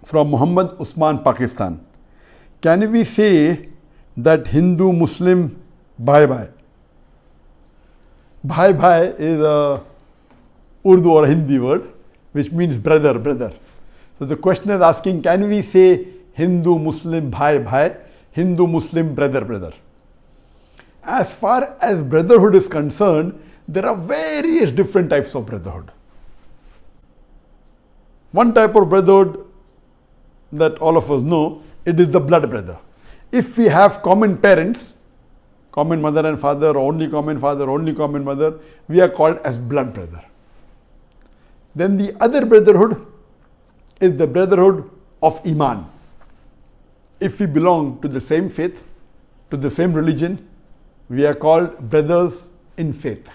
from Muhammad Usman, Pakistan. Can we say that Hindu Muslim Bhai Bhai? Bhai Bhai is a Urdu or a Hindi word which means brother, brother. So the question is asking, can we say Hindu Muslim Bhai Bhai, Hindu Muslim brother, brother? As far as brotherhood is concerned, there are various different types of brotherhood. One type of brotherhood that all of us know, it is the blood brother. If we have common parents, common mother and father, only common father, only common mother, we are called as blood brother. Then the other brotherhood is the brotherhood of Iman. If we belong to the same faith, to the same religion, we are called brothers in faith.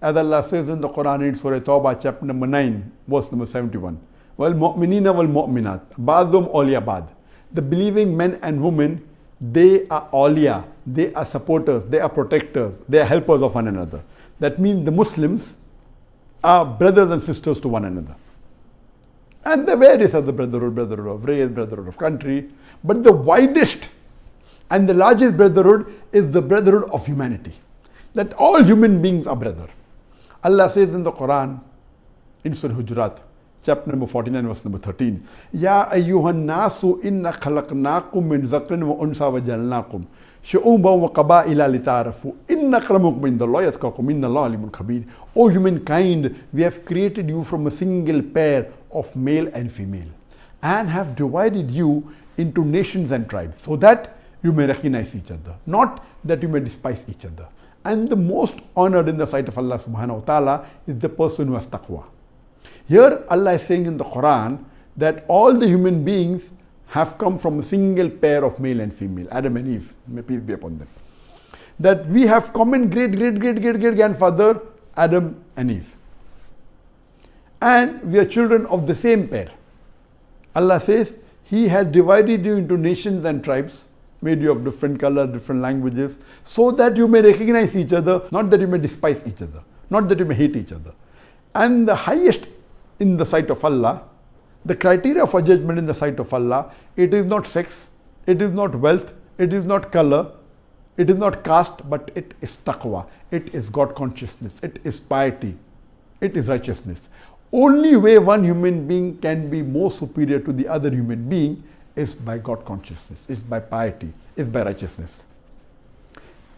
As Allah says in the Quran in Surah Tawbah, chapter number 9, verse number 71. وَالْمُؤْمِنِينَ وَالْمُؤْمِنَاتِ بَعْضُهُمْ أَوْلِيَاء بَعْضٍ. The believing men and women, they are awliya, they are supporters, they are protectors, they are helpers of one another. That means the Muslims are brothers and sisters to one another. And the various other brotherhood of race, brotherhood of country. But the widest and the largest brotherhood is the brotherhood of humanity. That all human beings are brother. Allah says in the Quran, in Surah Hujurat, chapter number 49, verse number 13, Ya ayyuhan nasu inna khalaqnakum min zakrin wa unsa wa jalnakum shu'uban wa qaba'ila lita'arafu inna akramakum indallahi atqakum innallaha alimun khabir. O humankind, we have created you from a single pair of male and female and have divided you into nations and tribes so that you may recognize each other, not that you may despise each other. And the most honored in the sight of Allah subhanahu wa ta'ala is the person who has taqwa. Here Allah is saying in the Quran that all the human beings have come from a single pair of male and female, Adam and Eve, may peace be upon them. That we have common great grandfather, Adam and Eve. And we are children of the same pair. Allah says, He has divided you into nations and tribes, made you of different colors, different languages, so that you may recognize each other, not that you may despise each other, not that you may hate each other. And the highest in the sight of Allah, the criteria for judgment in the sight of Allah, it is not sex, it is not wealth, it is not color, it is not caste, but it is taqwa, it is God consciousness, it is piety, it is righteousness. Only way one human being can be more superior to the other human being is by God consciousness, is by piety, is by righteousness.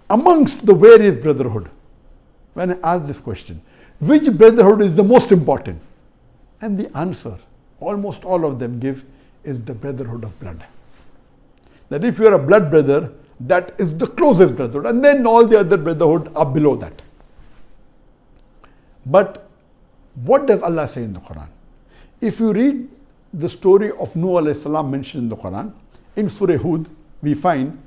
Amongst the various brotherhood, when I ask this question, which brotherhood is the most important? And the answer, almost all of them give, is the brotherhood of blood. That if you are a blood brother, that is the closest brotherhood, and then all the other brotherhood are below that. But what does Allah say in the Quran? If you read the story of Nuh alayhi salam mentioned in the Quran, in Surah Hud, we find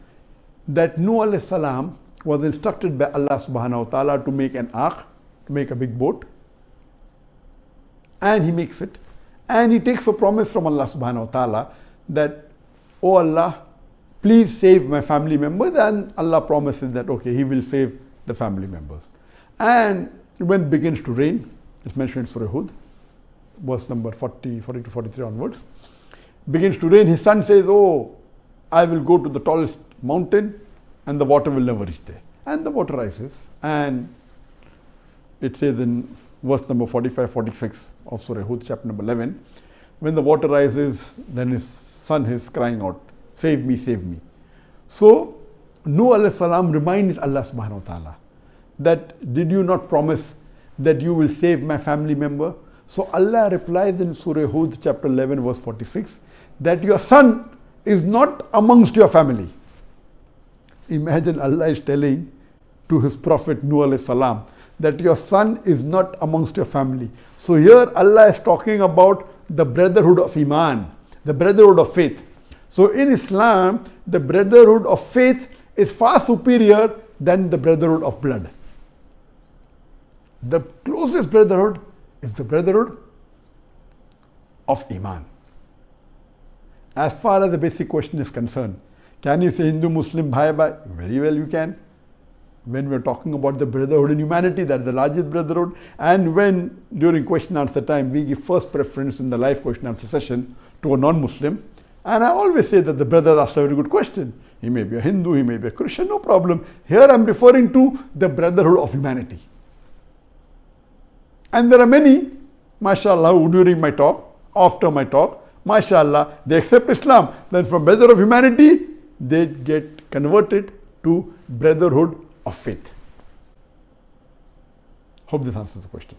that Nuh alayhi salam was instructed by Allah subhanahu wa ta'ala to make an ark, to make a big boat. And he makes it. And he takes a promise from Allah subhanahu wa ta'ala that, oh Allah, please save my family members. And Allah promises that, okay, He will save the family members. And when it begins to rain, it's mentioned in Surah Hud, verse number 40 to 43 onwards, begins to rain, his son says, oh, I will go to the tallest mountain and the water will never reach there. And the water rises. And it says in verse number 45-46 of Surah Hud, chapter number 11, when the water rises, then his son is crying out, save me, save me. So Nuh alayhi salam reminds Allah subhanahu wa ta'ala that, did you not promise that you will save my family member? So Allah replies in Surah Hud, chapter 11, verse 46, that your son is not amongst your family. Imagine Allah is telling to His Prophet Nuh alayhi salam that your son is not amongst your family. So here Allah is talking about the brotherhood of Iman, the brotherhood of faith. So in Islam, the brotherhood of faith is far superior than the brotherhood of blood. The closest brotherhood is the brotherhood of Iman. As far as the basic question is concerned, can you say Hindu, Muslim, Bhai Bhai? Very well you can. When we are talking about the brotherhood in humanity, that is the largest brotherhood, and when during question answer time we give first preference in the live question answer session to a non-Muslim, and I always say that the brother asked a very good question. He may be a Hindu, he may be a Christian, no problem. Here I am referring to the brotherhood of humanity. And there are many, mashallah, who during my talk, after my talk, mashallah, they accept Islam. Then from brother of humanity, they get converted to brotherhood of faith. Hope this answers the question.